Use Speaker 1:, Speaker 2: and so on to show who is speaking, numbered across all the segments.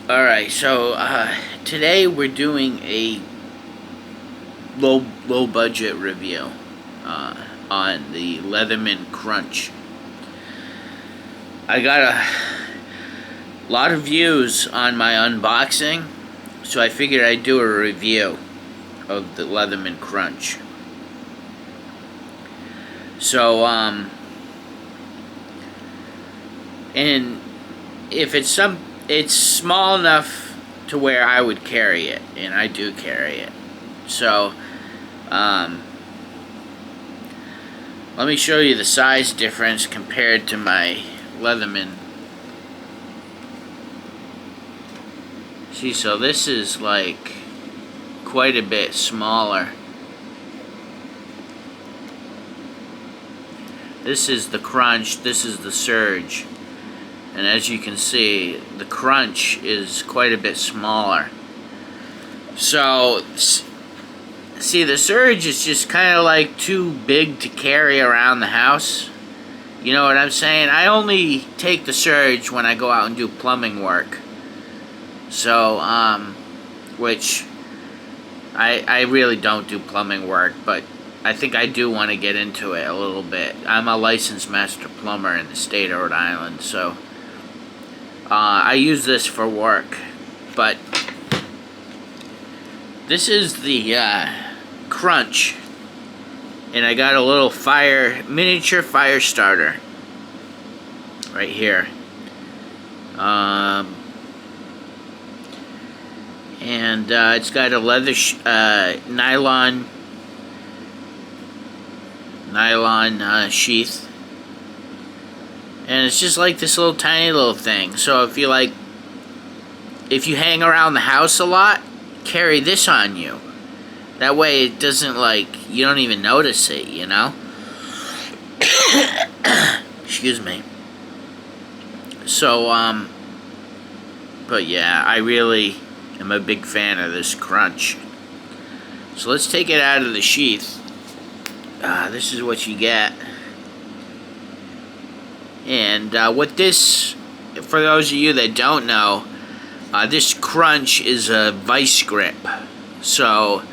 Speaker 1: Alright, so today we're doing a low budget review on the Leatherman Crunch. I got a lot of views on my unboxing, so I figured I'd do a review of the Leatherman Crunch. So and if it's small enough to where I would carry it, and I do carry it. So, let me show you the size difference compared to my Leatherman. See, so this is like quite a bit smaller. This is the Crunch, this is the Surge. And as you can see, the Crunch is quite a bit smaller. So, see, the Surge is just kind of like too big to carry around the house. You know what I'm saying? I only take the Surge when I go out and do plumbing work. So, which I really don't do plumbing work, but I think I do want to get into it a little bit. I'm a licensed master plumber in the state of Rhode Island, so I use this for work. But this is the Crunch, and I got a little miniature fire starter right here. And it's got a leather nylon sheath, and it's just like this little tiny little thing. So if you hang around the house a lot, carry this on you. That way it doesn't, you don't even notice it, you know? Excuse me. So, but yeah, I really am a big fan of this Crunch. So let's take it out of the sheath. This is what you get. And what this, for those of you that don't know, this Crunch is a vice grip. So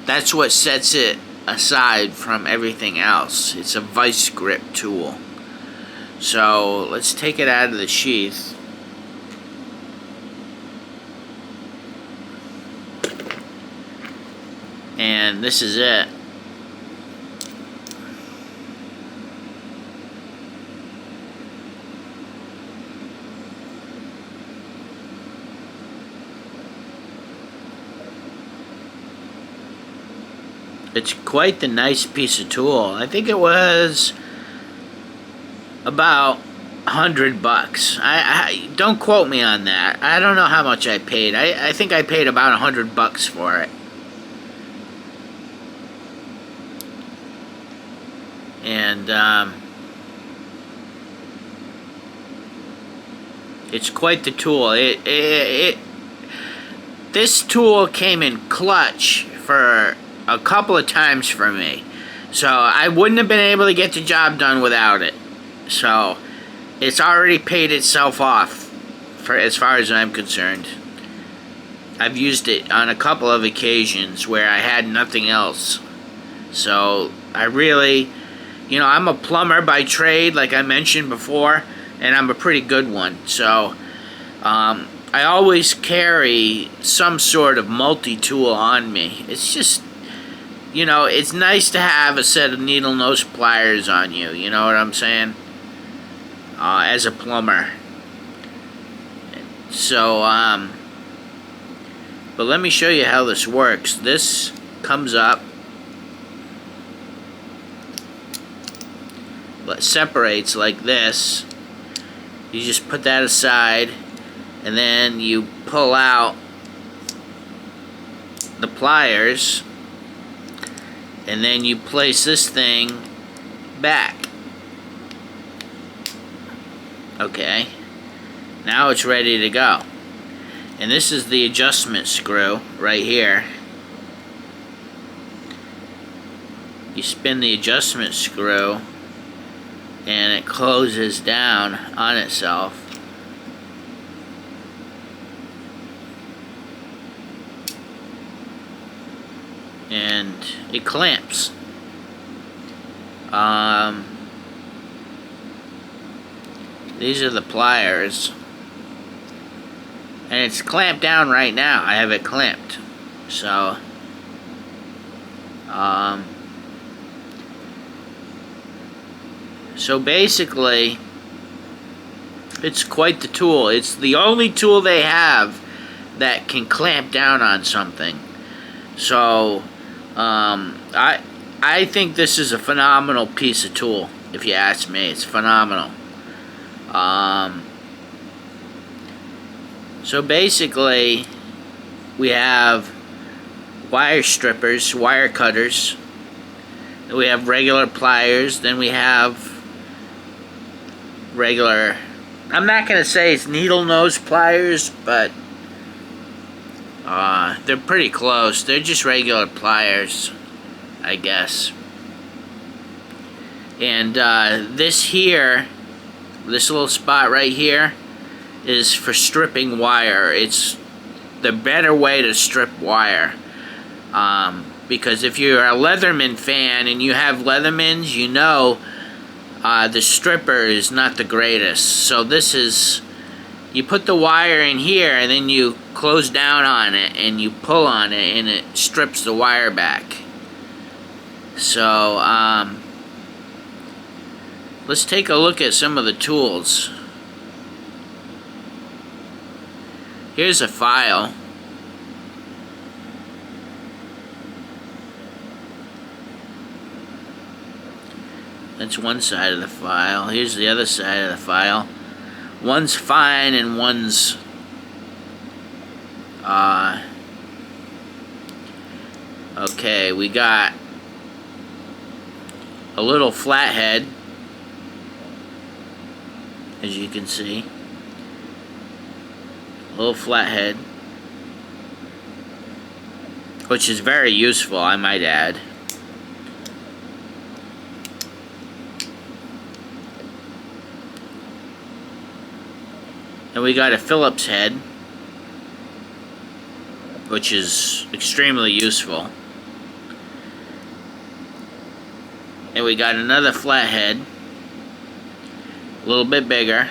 Speaker 1: that's what sets it aside from everything else. It's a vice grip tool. So let's take it out of the sheath. And this is it. It's quite the nice piece of tool. I think it was about $100. I don't quote me on that. I don't know how much I paid. I think I paid about $100 for it. And it's quite the tool. This tool came in clutch for a couple of times for me, so I wouldn't have been able to get the job done without it. So it's already paid itself off, for as far as I'm concerned. I've used it on a couple of occasions where I had nothing else. So I really, I'm a plumber by trade, like I mentioned before, and I'm a pretty good one. So I always carry some sort of multi-tool on me. It's just, it's nice to have a set of needle nose pliers on you, you know what I'm saying? As a plumber. So, but let me show you how this works. This comes up, separates like this. You just put that aside, and then you pull out the pliers, and then you place this thing back. Okay, now it's ready to go. And this is the adjustment screw right here. You spin the adjustment screw, and it closes down on itself. and it clamps. These are the pliers, and it's clamped down right now. I have it clamped, so so basically it's quite the tool. It's the only tool they have that can clamp down on something. So I think this is a phenomenal piece of tool, if you ask me. It's phenomenal. So basically, we have wire strippers, wire cutters. Then we have regular pliers. Then we have regular, I'm not going to say it's needle nose pliers, but they're pretty close. They're just regular pliers, I guess. And this here, this little spot right here, is for stripping wire. It's the better way to strip wire. Because if you're a Leatherman fan and you have Leathermans, you know the stripper is not the greatest. So this is, you put the wire in here and then you close down on it and you pull on it and it strips the wire back. So let's take a look at some of the tools. Here's a file. That's one side of the file. Here's the other side of the file. One's fine and one's okay, we got a little flathead, as you can see. A little flathead, which is very useful, I might add. And we got a Phillips head, which is extremely useful. And we got another flathead, a little bit bigger.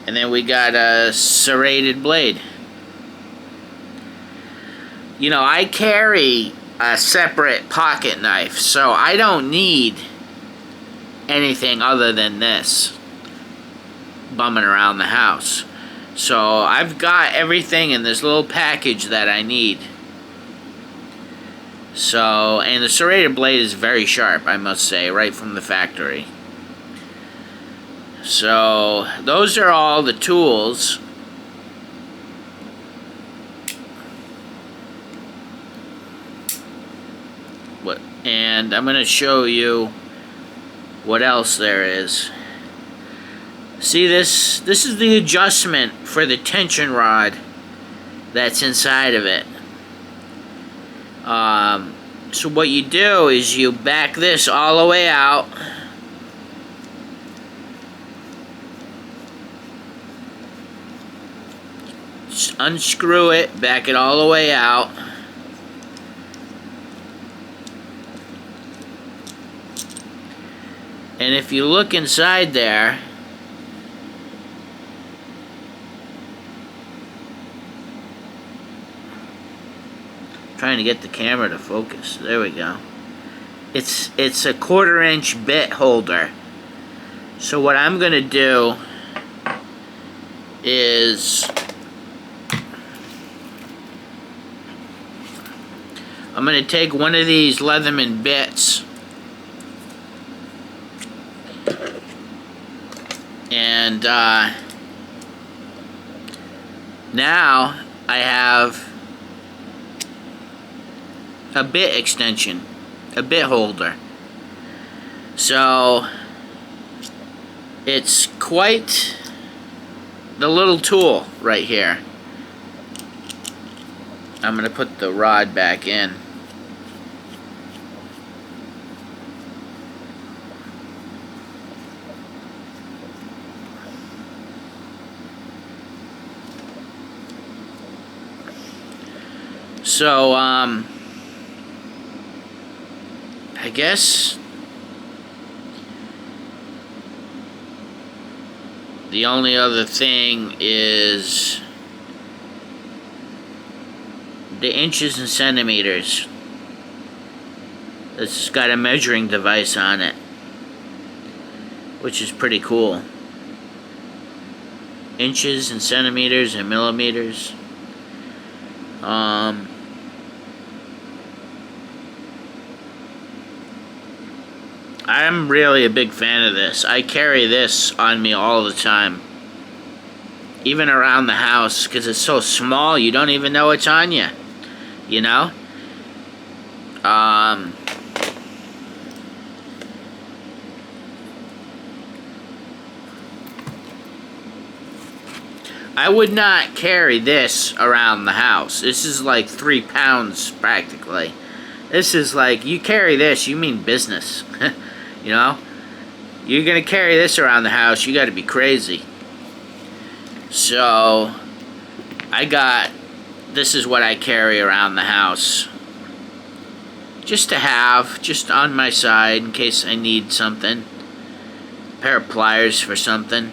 Speaker 1: And then we got a serrated blade. You know, I carry a separate pocket knife, so I don't need anything other than this bumming around the house. So I've got everything in this little package that I need. So, and the serrated blade is very sharp, I must say, right from the factory. So those are all the tools. And I'm going to show you what else there is. See this? This is the adjustment for the tension rod that's inside of it. So what you do is you back this all the way out. Just unscrew it, back it all the way out. And if you look inside there, trying to get the camera to focus. There we go. It's a 1/4 inch bit holder. So what I'm gonna do is I'm gonna take one of these Leatherman bits and now I have a bit extension, a bit holder. So it's quite the little tool right here. I'm going to put the rod back in. So, I guess the only other thing is the inches and centimeters. It's got a measuring device on it, which is pretty cool. Inches and centimeters and millimeters. I'm really a big fan of this. I carry this on me all the time. Even around the house, because it's so small, you don't even know it's on you. You know? I would not carry this around the house. This is like 3 pounds, practically. This is like, you carry this, you mean business. You know? You're gonna carry this around the house, you gotta be crazy. So, this is what I carry around the house. Just to have, just on my side, in case I need something. A pair of pliers for something.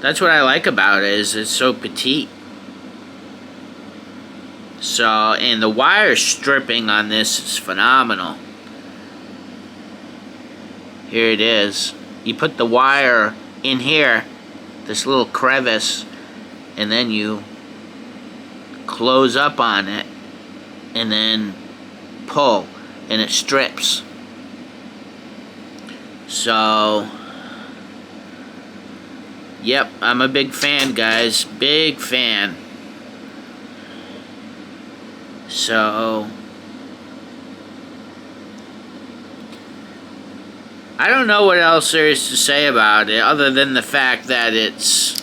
Speaker 1: That's what I like about it, is it's so petite. So, and the wire stripping on this is phenomenal. Here it is. You put the wire in here, this little crevice, and then you close up on it, and then pull, and it strips. So, yep, I'm a big fan, guys. Big fan. So, I don't know what else there is to say about it, other than the fact that it's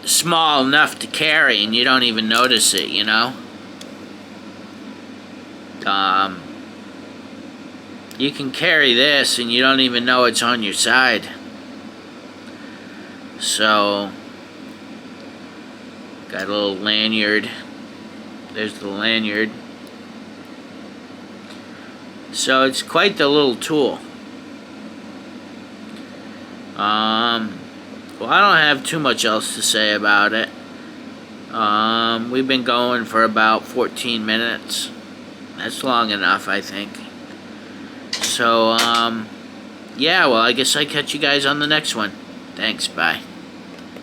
Speaker 1: small enough to carry and you don't even notice it, you know? You can carry this and you don't even know it's on your side. So, got a little lanyard. There's the lanyard. So it's quite the little tool. Well, I don't have too much else to say about it. We've been going for about 14 minutes. That's long enough, I think. So, yeah, well, I guess I catch you guys on the next one. Thanks, bye.